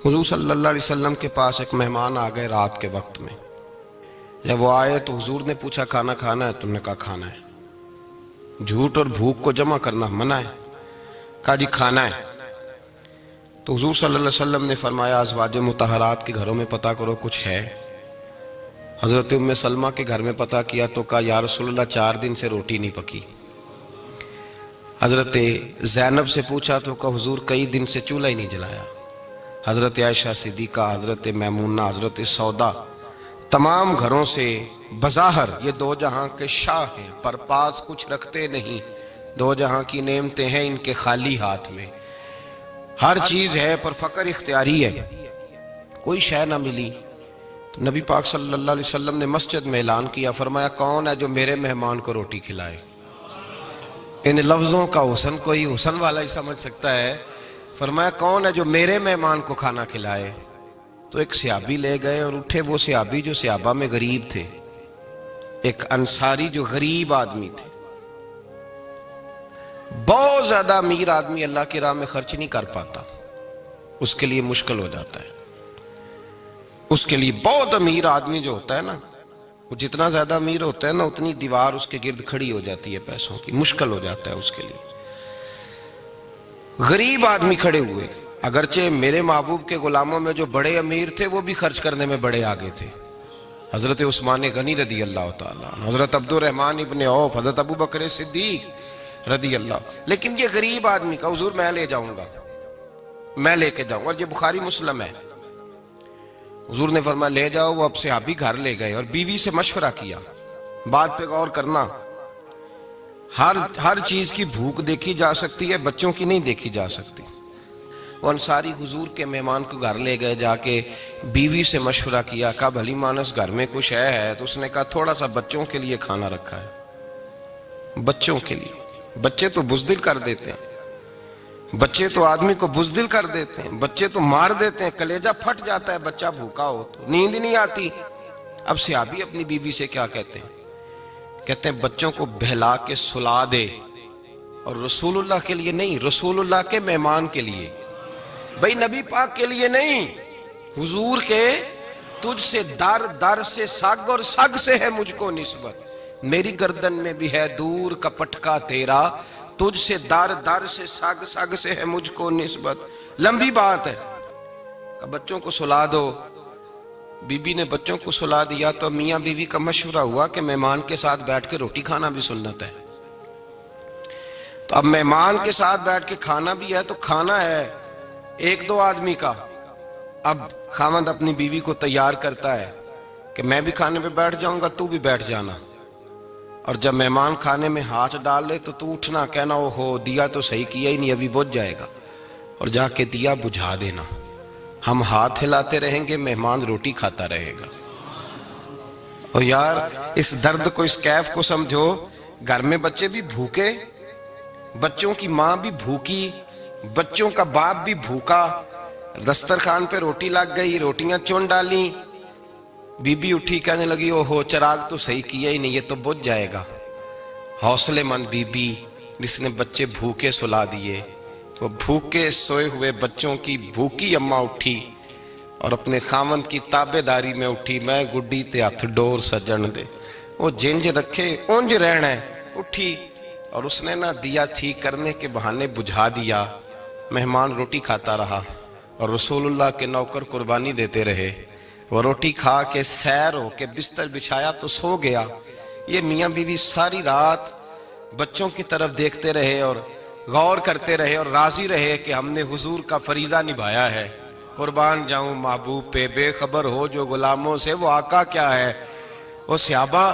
حضور صلی اللہ علیہ وسلم کے پاس ایک مہمان آ گئے رات کے وقت میں. جب وہ آئے تو حضور نے پوچھا کھانا کھانا ہے؟ تم نے کہا کھانا ہے. جھوٹ اور بھوک کو جمع کرنا منع ہے. کہا جی کھانا ہے. تو حضور صلی اللہ علیہ وسلم نے فرمایا ازواج مطہرات کے گھروں میں پتہ کرو کچھ ہے. حضرت ام سلمہ کے گھر میں پتہ کیا تو کہا یا رسول اللہ 4 دن سے روٹی نہیں پکی. حضرت زینب سے پوچھا تو کہا حضور کئی دن سے چولہا ہی نہیں جلایا. حضرت عائشہ صدیقہ، حضرت میمونہ، حضرت سودا، تمام گھروں سے بظاہر یہ دو جہاں کے شاہ ہیں پر پاس کچھ رکھتے نہیں. دو جہاں کی نعمتیں ہیں ان کے خالی ہاتھ میں. ہر چیز ہے پر فقر اختیاری ہے. کوئی شے نہ ملی تو نبی پاک صلی اللہ علیہ وسلم نے مسجد میں اعلان کیا، فرمایا کون ہے جو میرے مہمان کو روٹی کھلائے؟ ان لفظوں کا حسن کوئی حسن والا ہی سمجھ سکتا ہے. فرمایا کون ہے جو میرے مہمان کو کھانا کھلائے؟ تو ایک صحابی لے گئے اور اٹھے. وہ صحابی جو صحابہ میں غریب تھے، ایک انصاری جو غریب آدمی تھے. بہت زیادہ امیر آدمی اللہ کی راہ میں خرچ نہیں کر پاتا، اس کے لیے مشکل ہو جاتا ہے. اس کے لیے بہت امیر آدمی جو ہوتا ہے نا، وہ جتنا زیادہ امیر ہوتا ہے نا اتنی دیوار اس کے گرد کھڑی ہو جاتی ہے پیسوں کی، مشکل ہو جاتا ہے اس کے لیے. غریب آدمی کھڑے ہوئے. اگرچہ میرے محبوب کے غلاموں میں جو بڑے امیر تھے وہ بھی خرچ کرنے میں بڑے آگے تھے. حضرت عثمان غنی رضی اللہ تعالیٰ عنہ، حضرت عبد الرحمن ابن عوف، حضرت ابو بکر صدیق رضی اللہ. لیکن یہ غریب آدمی کا حضور میں لے جاؤں گا، میں لے کے جاؤں گا. اور یہ بخاری مسلم ہے. حضور نے فرمایا لے جاؤ. وہ اب صحابی گھر لے گئے اور بیوی سے مشورہ کیا. بات پہ غور کرنا، ہر چیز کی بھوک دیکھی جا سکتی ہے، بچوں کی نہیں دیکھی جا سکتی. وہ انصاری حضور کے مہمان کو گھر لے گئے، جا کے بیوی سے مشورہ کیا. کہا بھلی مانس گھر میں کچھ ہے؟ تو اس نے کہا تھوڑا سا بچوں کے لیے کھانا رکھا ہے. بچوں کے لیے. بچے تو بزدل کر دیتے ہیں، بچے تو آدمی کو بزدل کر دیتے ہیں، بچے تو مار دیتے ہیں، کلیجہ پھٹ جاتا ہے بچہ بھوکا ہو تو، نیند ہی نہیں آتی. اب صحابی اپنی بیوی سے کیا کہتے ہیں؟ کہتے ہیں بچوں کو بہلا کے سلا دے. اور رسول اللہ کے لیے نہیں، رسول اللہ کے مہمان کے لیے. بھئی نبی پاک کے لیے نہیں، حضور کے. تجھ سے در در سے سگ اور سگ سے ہے مجھ کو نسبت. میری گردن میں بھی ہے دور کا پٹکا تیرا، تجھ سے در در سے سگ سگ سے ہے مجھ کو نسبت. لمبی بات ہے. کہ بچوں کو سلا دو. بی بی نے بچوں کو سلا دیا تو میاں بیوی کا مشورہ ہوا کہ مہمان کے ساتھ بیٹھ کے روٹی کھانا بھی سنت ہے. تو اب مہمان کے ساتھ بیٹھ کے کھانا بھی ہے تو کھانا ہے 1-2 آدمی کا. اب خاوند اپنی بیوی کو تیار کرتا ہے کہ میں بھی کھانے پہ بیٹھ جاؤں گا، تو بھی بیٹھ جانا. اور جب مہمان کھانے میں ہاتھ ڈال لے تو اٹھنا، کہنا او ہو دیا تو صحیح کیا ہی نہیں، ابھی بجھ جائے گا. اور جا کے دیا بجھا دینا. ہم ہاتھ ہلاتے رہیں گے، مہمان روٹی کھاتا رہے گا. اور یار اس درد کو، اس کیف کو سمجھو. گھر میں بچے بھی بھوکے، بچوں کی ماں بھی بھوکی، بچوں کا باپ بھی بھوکا. دسترخوان پہ روٹی لگ گئی، روٹیاں چن ڈالی. بی بی اٹھی کہنے لگی او ہو چراغ تو صحیح کیا ہی نہیں، یہ تو بجھ جائے گا. حوصلے مند بی بی جس نے بچے بھوکے سلا دیے. وہ بھوکے سوئے ہوئے بچوں کی بھوکی اماں اٹھی اور اپنے خاوند کی تابع داری میں اٹھی. میں گڈی تے ہتھ ڈور سجن دے، وہ جنج رکھے اونج رہنا ہے. اٹھی اور اس نے نہ دیا ٹھیک کرنے کے بہانے بجھا دیا. مہمان روٹی کھاتا رہا اور رسول اللہ کے نوکر قربانی دیتے رہے. وہ روٹی کھا کے سیر ہو کے بستر بچھایا تو سو گیا. یہ میاں بیوی ساری رات بچوں کی طرف دیکھتے رہے اور غور کرتے رہے اور راضی رہے کہ ہم نے حضور کا فریضہ نبھایا ہے. قربان جاؤں محبوب پہ، بے خبر ہو جو غلاموں سے وہ آقا کیا ہے. وہ صحابہ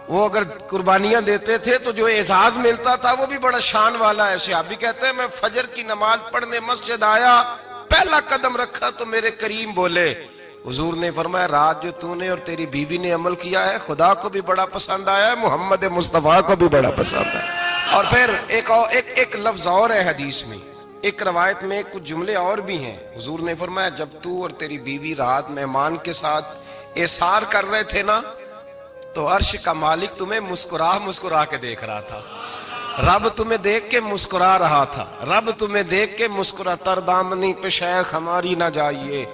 وہ اگر قربانیاں دیتے تھے تو جو اعزاز ملتا تھا وہ بھی بڑا شان والا ہے. صحابی کہتے ہیں میں فجر کی نماز پڑھنے مسجد آیا، پہلا قدم رکھا تو میرے کریم بولے. حضور نے فرمایا رات جو تو نے اور تیری بیوی نے عمل کیا ہے خدا کو بھی بڑا پسند آیا ہے، محمد مصطفیٰ کو بھی بڑا پسند ہے. اور پھر ایک لفظ اور ہے حدیث میں، ایک روایت میں کچھ جملے اور بھی ہیں. حضور نے فرمایا جب تو اور تیری بیوی رات مہمان کے ساتھ ایثار کر رہے تھے نا تو عرش کا مالک تمہیں مسکرا مسکرا کے دیکھ رہا تھا. رب تمہیں دیکھ کے مسکرا رہا تھا، رب تمہیں دیکھ کے مسکرا، تر دامنی پہ شیخ ہماری نہ جائیے،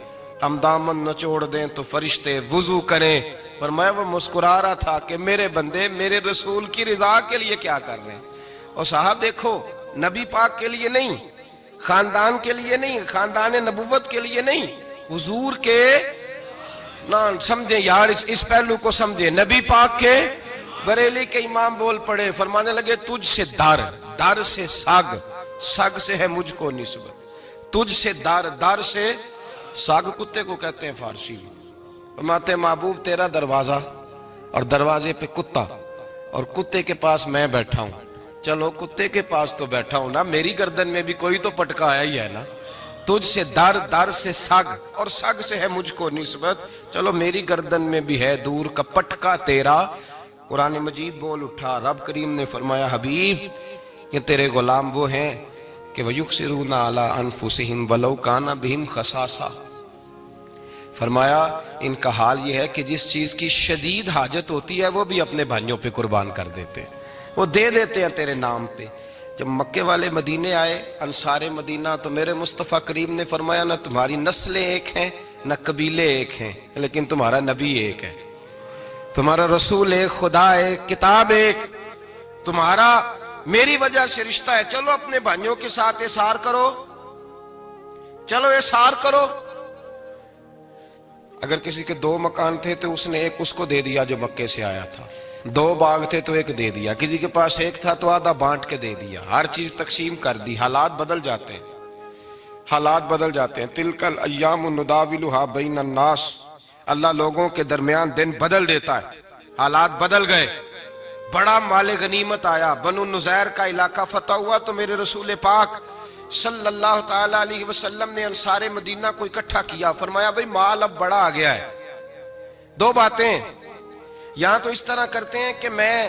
ہم دامن نچوڑ دیں تو فرشتے وضو کریں۔ فرمایا وہ مسکرا رہا تھا کہ میرے بندے میرے رسول کی رضا کے لیے کیا کر رہے ہیں۔ اور صاحب دیکھو، نبی پاک کے لیے نہیں، خاندان کے لیے نہیں، خاندان نبوت کے لیے نہیں، حضور کے نہ سمجھیں یار، اس پہلو کو سمجھیں، نبی پاک کے بریلی کے امام بول پڑے، فرمانے لگے تجھ سے در، در سے سگ، سگ سے ہے مجھ کو نسبت، تجھ سے در، در سے سگ کتے کو کہتے ہیں فارسی میں۔ فرماتے محبوب تیرا دروازہ اور دروازے پہ کتا اور کتے کے پاس میں بیٹھا ہوں، چلو کتے کے پاس تو بیٹھا ہوں نا، میری گردن میں بھی کوئی تو پٹکا آیا ہی ہے نا، تجھ سے در، در سے سگ اور سگ سے ہے مجھ کو نسبت، چلو میری گردن میں بھی ہے دور کا پٹکا تیرا۔ قرآن مجید بول اٹھا، رب کریم نے فرمایا حبیب یہ تیرے غلام وہ ہیں کہ وَيُقْصِرُونَ عَلَىٰ أَنفُسِهِمْ وَلَوْ كَانَ بِهِمْ خَصَاصَةٌ، فرمایا ان کا حال یہ ہے کہ جس چیز کی شدید حاجت ہوتی ہے وہ بھی اپنے بھائیوں پہ قربان کر دیتے ہیں، وہ دے دیتے ہیں تیرے نام پہ۔ جب مکے والے مدینے آئے، انصار مدینہ، تو میرے مصطفیٰ کریم نے فرمایا نہ تمہاری نسلیں ایک ہیں نہ قبیلے ایک ہیں، لیکن تمہارا نبی ایک ہے، تمہارا رسول ایک، خدا ایک، کتاب ایک، تمہارا میری وجہ سے رشتہ ہے، چلو اپنے بھائیوں کے ساتھ احسار کرو، چلو احسار کرو۔ اگر کسی کے 2 مکان تھے تو اس نے ایک اس کو دے دیا جو مکے سے آیا تھا، 2 باغ تھے تو ایک دے دیا، کسی کے پاس ایک تھا تو آدھا بانٹ کے دے دیا، ہر چیز تقسیم کر دی۔ حالات بدل جاتے ہیں، حالات بدل جاتے ہیں، تلک الایام نداولها بین الناس، اللہ لوگوں کے درمیان دن بدل دیتا ہے، حالات بدل گئے، بڑا مال غنیمت آیا، بنو نزیر کا علاقہ فتح ہوا تو میرے رسول پاک صلی اللہ تعالیٰ علیہ وسلم نے انصار مدینہ کو اکٹھا کیا، فرمایا بھئی مال اب بڑا آ گیا ہے، 2 باتیں، یہاں تو اس طرح کرتے ہیں کہ میں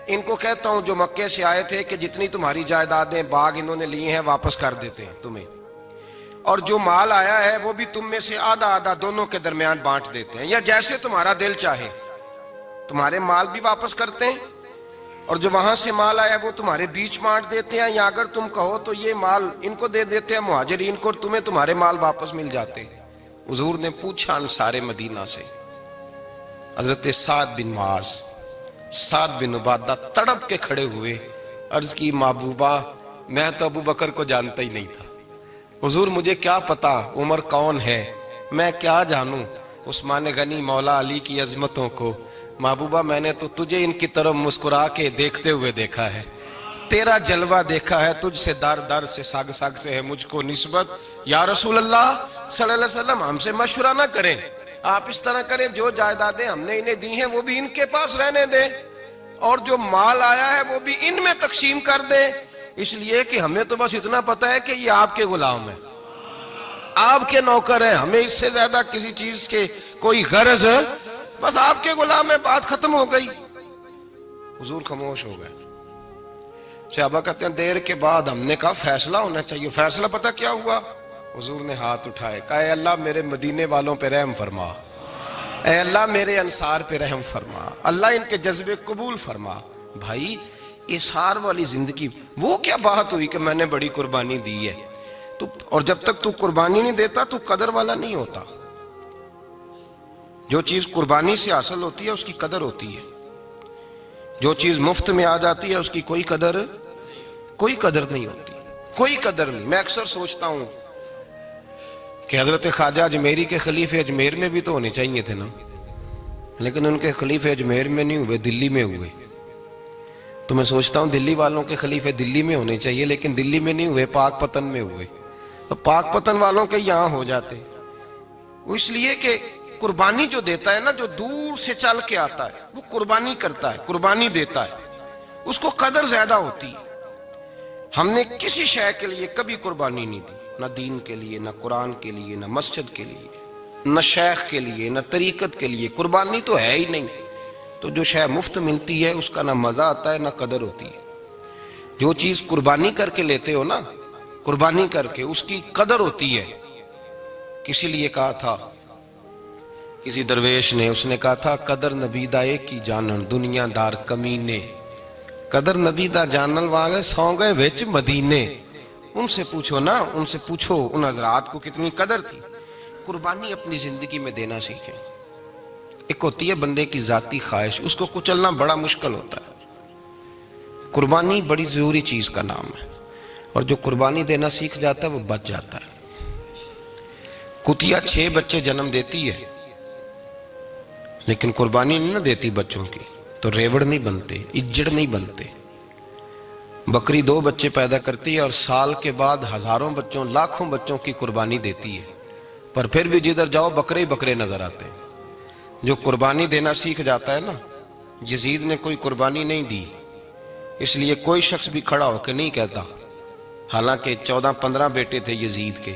ان کو کہتا ہوں جو مکے سے آئے تھے کہ جتنی تمہاری جائیدادیں باغ انہوں نے لیے ہیں واپس کر دیتے ہیں تمہیں، اور جو مال آیا ہے وہ بھی تم میں سے آدھا آدھا دونوں کے درمیان بانٹ دیتے ہیں، یا جیسے تمہارا دل چاہے، تمہارے مال بھی واپس کرتے ہیں اور جو وہاں سے مال آیا وہ تمہارے بیچ بانٹ دیتے ہیں، یا اگر تم کہو تو یہ مال ان کو دے دیتے ہیں مہاجرین کو، تمہیں تمہارے مال واپس مل جاتے ہیں۔ حضور نے پوچھا انصار مدینہ سے، حضرت سعد بن معاذ، سعد بن عبادہ تڑپ کے کھڑے ہوئے، عرض کی محبوبہ میں تو ابو بکر کو جانتا ہی نہیں تھا، حضور مجھے کیا پتا عمر کون ہے، میں کیا جانوں عثمان غنی مولا علی کی عظمتوں کو، محبوبہ میں نے تو تجھے ان کی طرف مسکرا کے دیکھتے ہوئے دیکھا ہے، تیرا جلوہ دیکھا ہے، تجھ سے در در سے سگ سگ سے ہے مجھ کو نسبت۔ یا رسول اللہ صلی اللہ علیہ وسلم ہم سے مشورہ نہ کریں، آپ اس طرح کریں جو جائیدادیں ہم نے انہیں دی ہیں وہ بھی ان کے پاس رہنے دیں، اور جو مال آیا ہے وہ بھی ان میں تقسیم کر دیں، اس لیے کہ ہمیں تو بس اتنا پتا ہے کہ یہ آپ کے غلام ہیں، آپ کے نوکر ہیں، ہمیں اس سے زیادہ کسی چیز کے کوئی غرض، بس آپ کے غلام ہے، بات ختم ہو گئی۔ حضور خاموش ہو گئے۔ صحابہ کہتے ہیں دیر کے بعد ہم نے کہا فیصلہ ہونا چاہیے، فیصلہ پتہ کیا ہوا؟ حضور نے ہاتھ اٹھائے، کہا اے اللہ میرے مدینے والوں پہ رحم فرما، اے اللہ میرے انصار پہ رحم فرما، اللہ ان کے جذبے قبول فرما۔ بھائی احسار والی زندگی وہ کیا بات ہوئی کہ میں نے بڑی قربانی دی ہے، اور جب تک تو قربانی نہیں دیتا تو قدر والا نہیں ہوتا۔ جو چیز قربانی سے حاصل ہوتی ہے اس کی قدر ہوتی ہے، جو چیز مفت میں آ جاتی ہے اس کی کوئی قدر نہیں ہوتی، کوئی قدر نہیں۔ میں اکثر سوچتا ہوں کہ حضرت خواجہ اجمیری کے خلیفے اجمیر میں بھی تو ہونے چاہیے تھے نا، لیکن ان کے خلیفے اجمیر میں نہیں ہوئے، دلی میں ہوئے۔ تو میں سوچتا ہوں دلی والوں کے خلیفے دلی میں ہونے چاہیے، لیکن دلی میں نہیں ہوئے، پاک پتن میں ہوئے، تو پاک پتن والوں کے یہاں ہو جاتے۔ وہ اس لیے کہ قربانی جو دیتا ہے نا، جو دور سے چل کے آتا ہے وہ قربانی کرتا ہے، قربانی دیتا ہے، اس کو قدر زیادہ ہوتی ہے۔ ہم نے کسی شے کے لیے کبھی قربانی نہیں دی، نہ دین کے لیے، نہ قرآن کے لیے، نہ مسجد کے لیے، نہ شیخ کے لیے، نہ طریقت کے لیے، قربانی تو ہے ہی نہیں۔ تو جو شے مفت ملتی ہے اس کا نہ مزہ آتا ہے نہ قدر ہوتی ہے۔ جو چیز قربانی کر کے لیتے ہو نا، قربانی کر کے، اس کی قدر ہوتی ہے۔ کسی لیے کہا تھا کسی درویش نے، اس نے کہا تھا قدر نبیدہ ایک کی جانن دنیا دار کمینے، قدر نبی دا جانل واگے سو گئے وچ مدینے. ان سے پوچھو نا، ان سے پوچھو ان حضرات کو کتنی قدر تھی. قربانی اپنی زندگی میں دینا سیکھیں. ایک ہوتی ہے بندے کی ذاتی خواہش، اس کو کچلنا بڑا مشکل ہوتا ہے. قربانی بڑی ضروری چیز کا نام ہے، اور جو قربانی دینا سیکھ جاتا ہے وہ بچ جاتا ہے. کتیا 6 بچے جنم دیتی ہے لیکن قربانی نہیں نہ دیتی بچوں کی، تو ریوڑ نہیں بنتے، اجڑ نہیں بنتے. بکری 2 بچے پیدا کرتی ہے اور سال کے بعد ہزاروں بچوں، لاکھوں بچوں کی قربانی دیتی ہے، پر پھر بھی جدھر جاؤ بکرے ہی بکرے نظر آتے ہیں. جو قربانی دینا سیکھ جاتا ہے نا، یزید نے کوئی قربانی نہیں دی، اس لیے کوئی شخص بھی کھڑا ہو کے نہیں کہتا، حالانکہ 14-15 بیٹے تھے یزید کے،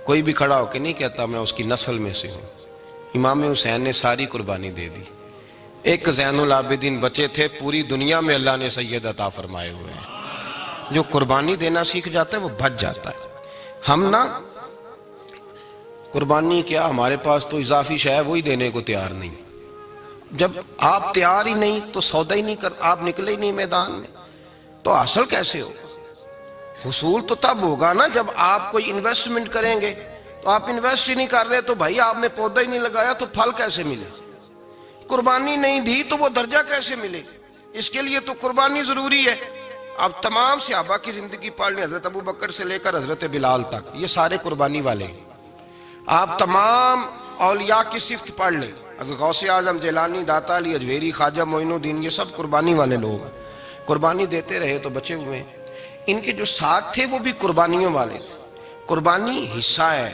کوئی بھی کھڑا ہو کے نہیں کہتا میں اس کی نسل میں سے ہوں. امام حسین نے ساری قربانی دے دی. ایک زین العابدین بچے تھے، پوری دنیا میں اللہ نے سید عطا فرمائے ہوئے ہیں. جو قربانی دینا سیکھ جاتا ہے وہ بچ جاتا ہے. ہم نا قربانی کیا، ہمارے پاس تو اضافی شے ہے وہی دینے کو تیار نہیں. جب آپ تیار ہی نہیں تو سودا ہی نہیں کر، آپ نکلے ہی نہیں میدان میں، تو حاصل کیسے ہو؟ حصول تو تب ہوگا نا جب آپ کوئی انویسٹمنٹ کریں گے. تو آپ انویسٹ ہی نہیں کر رہے تو بھائی آپ نے پودا ہی نہیں لگایا تو پھل کیسے ملے؟ قربانی نہیں دی تو وہ درجہ کیسے ملے؟ اس کے لیے تو قربانی ضروری ہے. اب تمام صحابہ کی زندگی پڑھ لیں، حضرت ابو بکر سے لے کر حضرت بلال تک، یہ سارے قربانی والے ہیں. آپ تمام اولیاء کی صفت پڑھ لیں، حضرت غوث اعظم، جیلانی، داتا علی اجویری، خواجہ معین الدین، یہ سب قربانی والے لوگ ہیں. قربانی دیتے رہے تو بچے ہوئے ہیں. ان کے جو ساتھ تھے وہ بھی قربانیوں والے تھے. قربانی حصہ ہے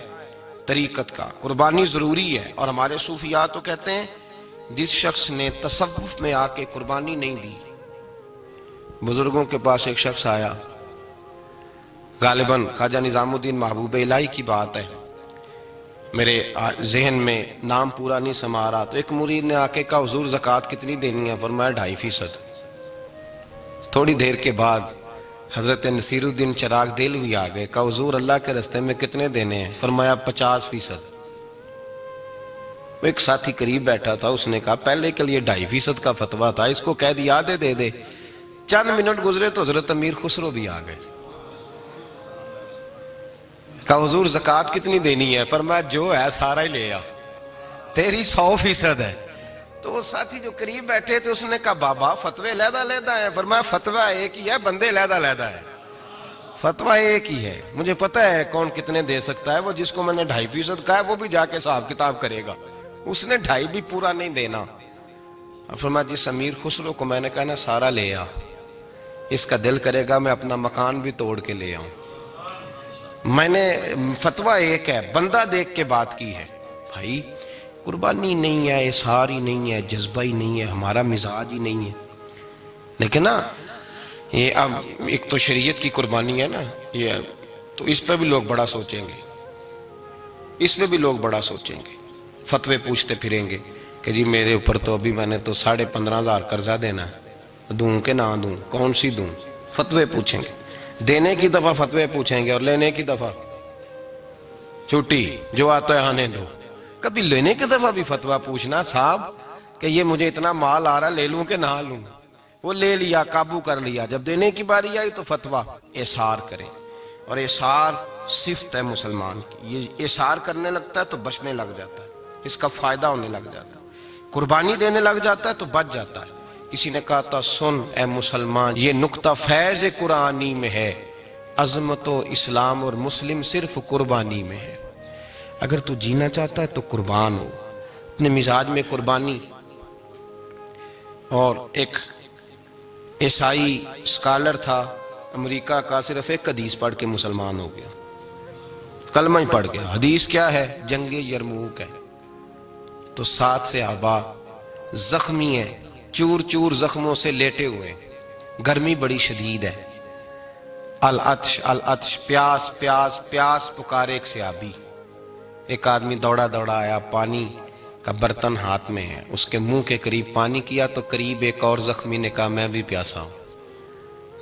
طریقت کا، قربانی ضروری ہے. اور ہمارے صوفیاء تو کہتے ہیں جس شخص نے تصوف میں آ کے قربانی نہیں دی. بزرگوں کے پاس ایک شخص آیا، غالباً خواجہ نظام الدین محبوب الہی کی بات ہے، میرے ذہن میں نام پورا نہیں سما رہا. تو ایک مرید نے آ کے کہا حضور زکوٰۃ کتنی دینی ہے؟ فرمایا 2.5%. تھوڑی دیر کے بعد حضرت نصیر الدین چراغ دہلوی آ گئے، کہا حضور اللہ کے راستے میں کتنے دینے ہیں؟ فرمایا 50%. ایک ساتھی قریب بیٹھا تھا، اس نے کہا پہلے کے لیے 2.5% کا فتویٰ تھا، اس کو کہہ دیا دے دے. چند منٹ گزرے تو حضرت امیر خسرو بھی آ گئے، کہا حضور زکوٰۃ کتنی دینی ہے؟ فرمایا جو ہے سارا ہی لے آ، تیری 100% ہے. تو وہ ساتھی جو قریب بیٹھے تھے اس نے کہا بابا فتوے علیحدہ علیحدہ ہیں. فرمایا فتویٰ ایک ہی ہے، بندے علیحدہ علیحدہ ہے. فتویٰ ایک ہی ہے، مجھے پتہ ہے کون کتنے دے سکتا ہے. وہ جس کو میں نے 2.5% کہا ہے وہ بھی جا کے حساب کتاب کرے گا، اس نے 2.5 بھی پورا نہیں دینا. فرمایا جس امیر خسرو کو میں نے کہا نا سارا لے آ، اس کا دل کرے گا میں اپنا مکان بھی توڑ کے لے آؤں. میں نے فتویٰ ایک ہے، بندہ دیکھ کے بات کی ہے. بھائی قربانی نہیں ہے، اظہار ہی نہیں ہے، جذبہ ہی نہیں ہے، ہمارا مزاج ہی نہیں ہے. لیکن نا یہ اب ایک تو شریعت کی قربانی ہے نا، یہ تو اس پہ بھی لوگ بڑا سوچیں گے، اس پہ بھی لوگ بڑا سوچیں گے. فتوے پوچھتے پھریں گے کہ جی میرے اوپر تو ابھی میں نے تو 15,500 قرضہ دینا ہے، دوں کہ نہ دوں، کون سی دوں؟ فتوے پوچھیں گے. دینے کی دفعہ فتوے پوچھیں گے اور لینے کی دفعہ چھٹی، جو آتا ہے آنے دو. کبھی لینے کی دفعہ بھی فتویٰ پوچھنا صاحب کہ یہ مجھے اتنا مال آ رہا لے لوں کہ نہ لوں. وہ لے لیا، قابو کر لیا. جب دینے کی باری آئی تو فتویٰ احصار کریں. اور احصار صفت ہے مسلمان کی، یہ احصار کرنے لگتا ہے تو بچنے لگ جاتا ہے، اس کا فائدہ ہونے لگ جاتا ہے. قربانی دینے لگ جاتا ہے تو بچ جاتا ہے. کسی نے کہا تھا سن اے مسلمان، یہ نکتہ فیض قرآنی میں ہے، عظمت و اسلام اور مسلم صرف قربانی میں ہے. اگر تو جینا چاہتا ہے تو قربان ہو، اپنے مزاج میں قربانی. اور ایک عیسائی اسکالر تھا امریکہ کا، صرف ایک حدیث پڑھ کے مسلمان ہو گیا، کلمہ ہی پڑھ گیا. حدیث کیا ہے؟ جنگ یرموک ہے. تو 7 صحابہ زخمی ہیں، چور چور زخموں سے لیٹے ہوئے، گرمی بڑی شدید ہے. العطش العطش، پیاس پیاس پیاس پکارے ایک صحابی. ایک آدمی دوڑا دوڑا آیا، پانی کا برتن ہاتھ میں ہے، اس کے منہ کے قریب پانی کیا تو قریب ایک اور زخمی نے کہا میں بھی پیاسا ہوں.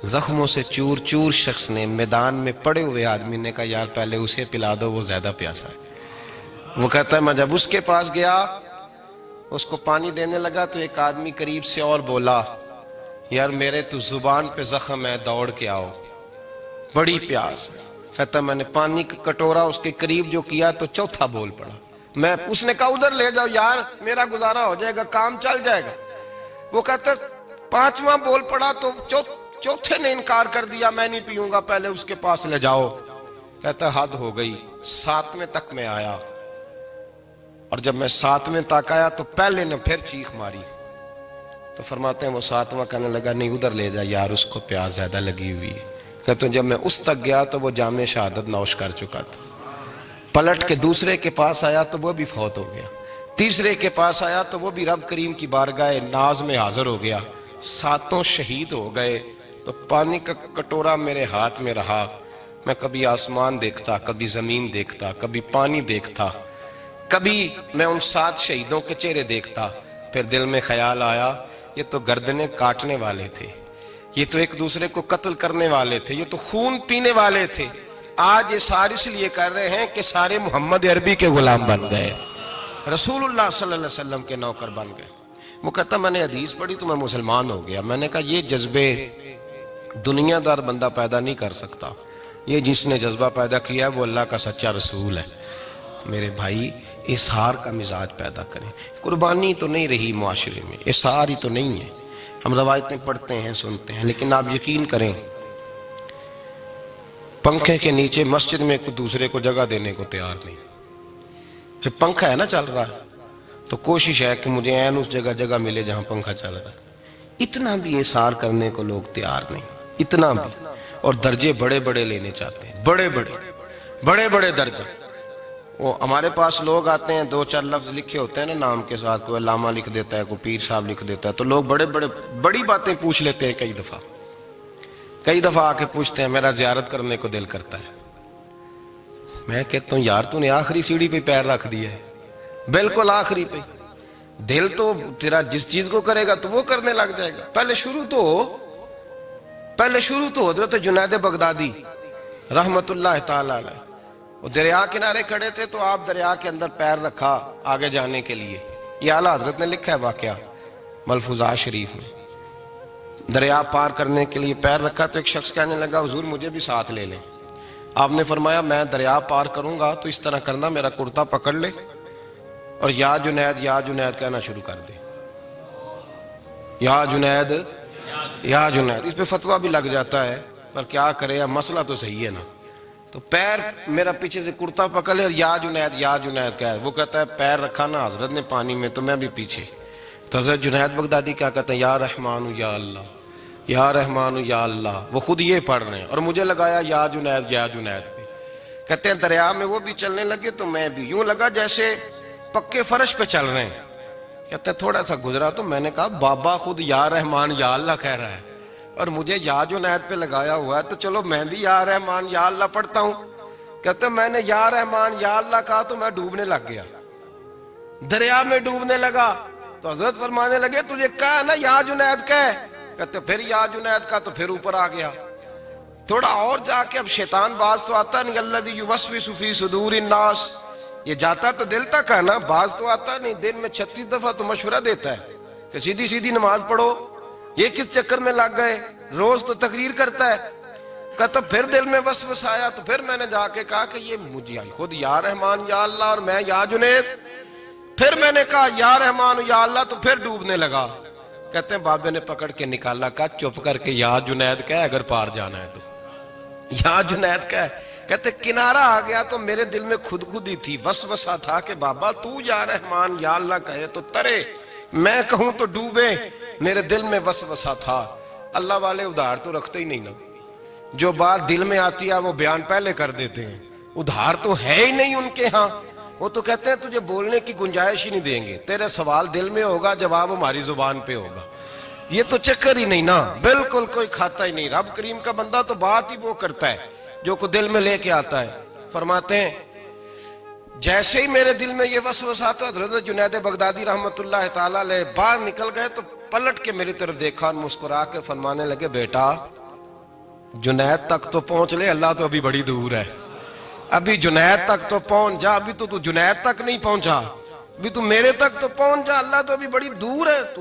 زخموں سے چور چور شخص نے، میدان میں پڑے ہوئے آدمی نے کہا یار پہلے اسے پلا دو، وہ زیادہ پیاسا ہے. وہ کہتا ہے میں جب اس کے پاس گیا، اس کو پانی دینے لگا تو ایک آدمی قریب سے اور بولا یار میرے تو زبان پہ زخم ہے، دوڑ کے آؤ، بڑی پیاس ہے۔ کہتا میں نے پانی کا کٹورا اس کے قریب جو کیا تو چوتھا بول پڑا۔ اس نے کہا ادھر لے جاؤ یار، میرا گزارا ہو جائے گا، کام چل جائے گا۔ وہ کہتا پانچواں بول پڑا تو چوتھے نے انکار کر دیا، میں نہیں پیوں گا، پہلے اس کے پاس لے جاؤ۔ کہتا حد ہو گئی۔ ساتویں تک میں آیا، اور جب میں ساتویں تک آیا تو پہلے نے پھر چیخ ماری۔ تو فرماتے ہیں وہ ساتواں کہنے لگا نہیں ادھر لے جا یار، اس کو پیاس زیادہ لگی ہوئی ہے۔ کہتے ہیں جب میں اس تک گیا تو وہ جام شہادت نوش کر چکا تھا۔ پلٹ کے دوسرے کے پاس آیا تو وہ بھی فوت ہو گیا۔ تیسرے کے پاس آیا تو وہ بھی رب کریم کی بارگاہ ناز میں حاضر ہو گیا۔ ساتوں شہید ہو گئے۔ تو پانی کا کٹورا میرے ہاتھ میں رہا۔ میں کبھی آسمان دیکھتا، کبھی زمین دیکھتا، کبھی پانی دیکھتا، کبھی میں ان 7 شہیدوں کے چہرے دیکھتا۔ پھر دل میں خیال آیا یہ تو گردنیں کاٹنے والے تھے، یہ تو ایک دوسرے کو قتل کرنے والے تھے، یہ تو خون پینے والے تھے۔ آج یہ سارے اس لیے کر رہے ہیں کہ سارے محمد عربی کے غلام بن گئے، رسول اللہ صلی اللہ علیہ وسلم کے نوکر بن گئے۔ وہ کہتا میں نے حدیث پڑھی تو میں مسلمان ہو گیا۔ میں نے کہا یہ جذبے دنیا دار بندہ پیدا نہیں کر سکتا، یہ جس نے جذبہ پیدا کیا ہے وہ اللہ کا سچا رسول ہے۔ میرے بھائی اظہار کا مزاج پیدا کریں۔ قربانی تو نہیں رہی معاشرے میں، اظہار ہی تو نہیں ہے۔ ہم روایتیں پڑھتے ہیں، سنتے ہیں، لیکن آپ یقین کریں پنکھے کے نیچے مسجد میں کوئی دوسرے کو جگہ دینے کو تیار نہیں۔ پھر پنکھا ہے نا چل رہا ہے تو کوشش ہے کہ مجھے عین اس جگہ ملے جہاں پنکھا چل رہا ہے۔ اتنا بھی اظہار کرنے کو لوگ تیار نہیں، اتنا بھی۔ اور درجے بڑے بڑے لینے چاہتے ہیں، بڑے بڑے درجے۔ وہ ہمارے پاس لوگ آتے ہیں، 2-4 لفظ لکھے ہوتے ہیں نا نام کے ساتھ، کوئی علامہ لکھ دیتا ہے، کوئی پیر صاحب لکھ دیتا ہے، تو لوگ بڑی باتیں پوچھ لیتے ہیں۔ کئی دفعہ آ کے پوچھتے ہیں میرا زیارت کرنے کو دل کرتا ہے۔ میں کہتا ہوں یار تو نے آخری سیڑھی پہ پیر رکھ دیا ہے، بالکل آخری پہ۔ دل تو تیرا جس چیز کو کرے گا تو وہ کرنے لگ جائے گا۔ پہلے شروع تو حضرت جنید بغدادی رحمت اللہ تعالی علیہ، وہ دریا کنارے کھڑے تھے تو آپ دریا کے اندر پیر رکھا آگے جانے کے لیے۔ یہ اعلیٰ حضرت نے لکھا ہے واقعہ ملفوظات شریف میں۔ دریا پار کرنے کے لیے پیر رکھا تو ایک شخص کہنے لگا حضور مجھے بھی ساتھ لے لیں۔ آپ نے فرمایا میں دریا پار کروں گا تو اس طرح کرنا، میرا کرتا پکڑ لے اور یا جنید یا جنید کہنا شروع کر دے۔ یا جنید یا جنید، اس پہ فتویٰ بھی لگ جاتا ہے، پر کیا کرے، مسئلہ تو صحیح ہے نا۔ تو پیر میرا پیچھے سے کرتا پکڑ لے اور یا جنید کہہ، وہ کہتا ہے پیر رکھا نا حضرت نے پانی میں تو میں بھی پیچھے۔ تو حضرت جنید بغدادی کیا کہتے ہیں یا رحمان یا اللہ، یا رحمان یا اللہ، وہ خود یہ پڑھ رہے ہیں اور مجھے لگایا یا جنید پہ۔ کہتے ہیں دریا میں وہ بھی چلنے لگے تو میں بھی، یوں لگا جیسے پکے فرش پہ چل رہے ہیں۔ کہتے ہیں تھوڑا سا گزرا تو میں نے کہا بابا خود یا رحمان یا اللہ کہہ رہا ہے اور مجھے یا جنید پہ لگایا ہوا ہے، تو چلو میں بھی یا رحمان یا اللہ پڑھتا ہوں۔ کہتے ہیں میں نے یا رحمان یا اللہ کہا تو میں ڈوبنے لگ گیا، دریا میں ڈوبنے لگا۔ تو حضرت فرمانے لگے تجھے کہا نا یا جنید کہہ، کہتے پھر یا جنید کا تو پھر اوپر آ گیا۔ تھوڑا اور جا کے اب شیطان باز تو آتا نہیں، الذی یوسوس فی صدور الناس، یہ جاتا تو دل تک ہے نا، باز تو آتا نہیں۔ دن میں 36 دفعہ تو مشورہ دیتا ہے کہ سیدھی نماز پڑھو، یہ کس چکر میں لگ گئے، روز تو تقریر کرتا ہے۔ کہتا پھر دل میں وسوس آیا تو پھر میں نے جا کے کہا کہ یہ مجھے خود یا رحمان یا اللہ اور میں یا جنید۔ پھر میں نے کہا یا رحمان یا اللہ تو پھر ڈوبنے لگا۔ کہتے ہیں بابے نے پکڑ کے نکالا، کہا چپ کر کے یا جنید کہہ اگر پار جانا ہے تو، یا جنید کہہ۔ کہتے کنارہ آ گیا تو میرے دل میں خود ہی تھی، وسوسہ تھا کہ بابا تو یا رحمان یا اللہ کہے تو ترے، میں کہوں تو ڈوبے۔ میرے دل میں وسوسہ تھا۔ اللہ والے ادھار تو رکھتے ہی نہیں نا، جو بات دل میں آتی ہے وہ بیان پہلے کر دیتے ہیں، ادھار تو ہے ہی نہیں ان کے ہاں۔ وہ تو کہتے ہیں تجھے بولنے کی گنجائش ہی نہیں دیں گے، تیرے سوال دل میں ہوگا جواب ہماری زبان پہ ہوگا۔ یہ تو چکر ہی نہیں نا، بالکل کوئی کھاتا ہی نہیں۔ رب کریم کا بندہ تو بات ہی وہ کرتا ہے جو کو دل میں لے کے آتا ہے۔ فرماتے ہیں جیسے ہی میرے دل میں یہ وسوسہ تھا، حضرت جنید بغدادی رحمت اللہ تعالیٰ علیہ باہر نکل گئے تو پلٹ کے میری طرف دیکھا اور مسکرا کے فرمانے لگے بیٹا جنید تک تو پہنچ لے، اللہ تو ابھی بڑی دور ہے، ابھی جنید تک تو پہنچ جا، ابھی تو جنید تک نہیں پہنچا، ابھی تو میرے تک تو پہنچ جا، اللہ تو ابھی بڑی دور ہے، تو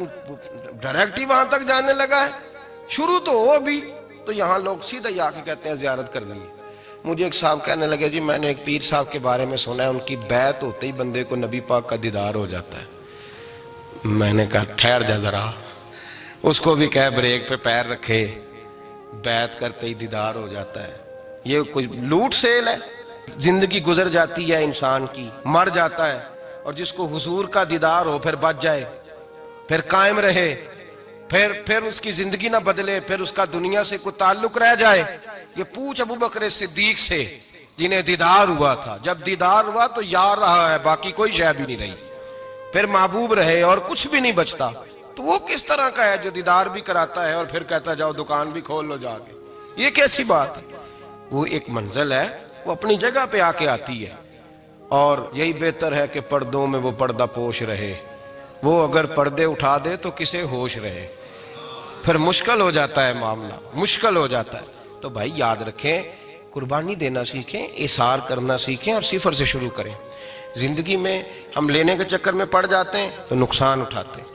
ڈائریکٹ ہی وہاں تک جانے لگا ہے۔ شروع تو ہو ابھی، تو یہاں لوگ سیدھا ہی آ کے کہتے ہیں زیارت کرنی ہے۔ مجھے ایک صاحب کہنے لگے جی میں نے ایک پیر صاحب کے بارے میں سنا ہے ان کی بیعت ہوتے ہی بندے کو نبی پاک کا دیدار ہو جاتا ہے۔ میں نے کہا ٹھہر جا ذرا، اس کو بھی کہہ بریک پہ پیر رکھے، بیعت کرتے ہی دیدار ہو جاتا ہے، یہ کوئی لوٹ سیل ہے؟ زندگی گزر جاتی ہے انسان کی، مر جاتا ہے، اور جس کو حضور کا دیدار ہو پھر بچ جائے، پھر قائم رہے، پھر اس کی زندگی نہ بدلے، پھر اس کا دنیا سے کوئی تعلق رہ جائے۔ یہ پوچھ ابو بکر صدیق سے جنہیں دیدار ہوا تھا، جب دیدار ہوا تو یار رہا ہے، باقی کوئی شے بھی نہیں رہی، پھر محبوب رہے اور کچھ بھی نہیں بچتا۔ تو وہ کس طرح کا ہے جو دیدار بھی کراتا ہے اور پھر کہتا جاؤ دکان بھی کھول لو جا کے؟ یہ کیسی بات ہے؟ وہ ایک منزل ہے، وہ اپنی جگہ پہ آ کے آتی ہے، اور یہی بہتر ہے کہ پردوں میں وہ پردہ پوش رہے۔ وہ اگر پردے اٹھا دے تو کسے ہوش رہے، پھر مشکل ہو جاتا ہے معاملہ، مشکل ہو جاتا ہے۔ تو بھائی یاد رکھیں، قربانی دینا سیکھیں، اثار کرنا سیکھیں، اور صفر سے شروع کریں۔ زندگی میں ہم لینے کے چکر میں پڑ جاتے ہیں تو نقصان اٹھاتے ہیں۔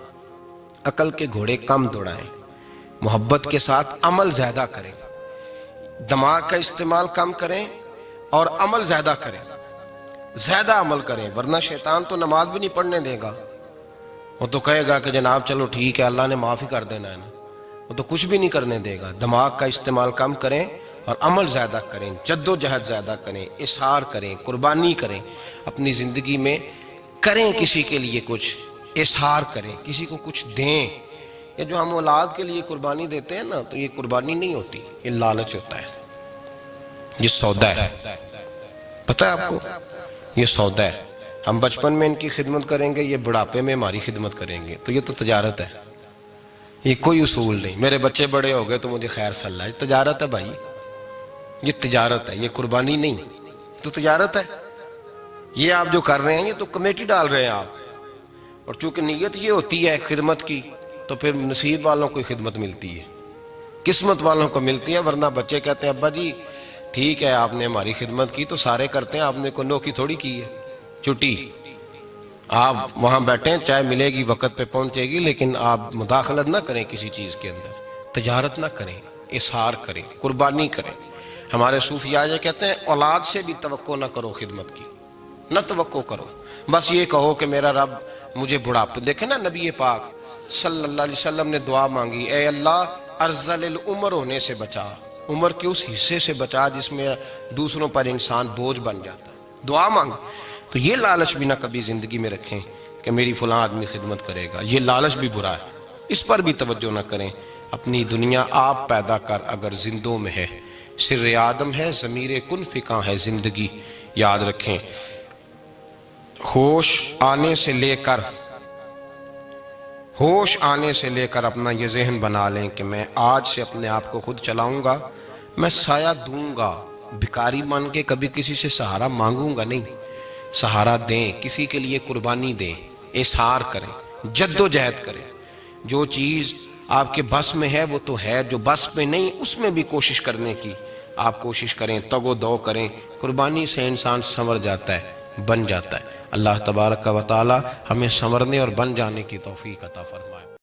عقل کے گھوڑے کم دوڑائیں، محبت کے ساتھ عمل زیادہ کریں، دماغ کا استعمال کم کریں اور عمل زیادہ کریں، زیادہ عمل کریں، ورنہ شیطان تو نماز بھی نہیں پڑھنے دے گا۔ وہ تو کہے گا کہ جناب چلو ٹھیک ہے اللہ نے معافی کر دینا ہے نا، وہ تو کچھ بھی نہیں کرنے دے گا۔ دماغ کا استعمال کم کریں اور عمل زیادہ کریں، جد و جہد زیادہ کریں، اظہار کریں، قربانی کریں، اپنی زندگی میں کریں، کسی کے لیے کچھ اظہار کریں، کسی کو کچھ دیں۔ یہ جو ہم اولاد کے لیے قربانی دیتے ہیں نا، تو یہ قربانی نہیں ہوتی، یہ لالچ ہوتا ہے، یہ سودا ہے۔ پتہ ہے آپ کو یہ سودا ہے؟ ہم بچپن میں ان کی خدمت کریں گے، یہ بڑھاپے میں ہماری خدمت کریں گے، تو یہ تو تجارت ہے، یہ کوئی اصول نہیں۔ میرے بچے بڑے ہو گئے تو مجھے خیر صلی اللہ، یہ تجارت ہے بھائی، یہ تجارت ہے، یہ قربانی نہیں، تو تجارت ہے۔ یہ آپ جو کر رہے ہیں یہ تو کمیٹی ڈال رہے ہیں آپ، اور چونکہ نیت یہ ہوتی ہے خدمت کی، تو پھر نصیب والوں کو خدمت ملتی ہے، قسمت والوں کو ملتی ہے۔ ورنہ بچے کہتے ہیں ابا جی ٹھیک ہے آپ نے ہماری خدمت کی تو سارے کرتے ہیں، آپ نے کو نوکی تھوڑی کی ہے، چھٹی آپ وہاں بیٹھیں، چائے ملے گی وقت پہ پہنچے گی، لیکن آپ مداخلت نہ کریں کسی چیز کے اندر، تجارت نہ کریں، اظہار کریں، قربانی کریں۔ ہمارے صوفیاء یہ کہتے ہیں اولاد سے بھی توقع نہ کرو خدمت کی، نہ توقع کرو، بس یہ کہو کہ میرا رب مجھے بڑھاپے۔ دیکھیں نا نبی پاک صلی اللہ علیہ وسلم نے دعا مانگی، اے اللہ ارذل العمر ہونے سے بچا، عمر کے اس حصے سے بچا جس میں دوسروں پر انسان بوجھ بن جاتا ہے، دعا مانگ۔ تو یہ لالچ بھی نہ کبھی زندگی میں رکھیں کہ میری فلاں آدمی خدمت کرے گا، یہ لالچ بھی برا ہے، اس پر بھی توجہ نہ کریں۔ اپنی دنیا آپ پیدا کر اگر زندوں میں ہے، سر آدم ہے، ضمیر کن فکاں ہے زندگی، یاد رکھیں۔ ہوش آنے سے لے کر اپنا یہ ذہن بنا لیں کہ میں آج سے اپنے آپ کو خود چلاؤں گا، میں سایہ دوں گا، بھکاری مان کے کبھی کسی سے سہارا مانگوں گا نہیں، سہارا دیں، کسی کے لیے قربانی دیں، اظہار کریں، جد و جہد کریں۔ جو چیز آپ کے بس میں ہے وہ تو ہے، جو بس میں نہیں اس میں بھی کوشش کرنے کی آپ کوشش کریں، تگ و دو کریں۔ قربانی سے انسان سنور جاتا ہے، بن جاتا ہے۔ اللہ تبارک و تعالی ہمیں سنورنے اور بن جانے کی توفیق عطا فرمائے۔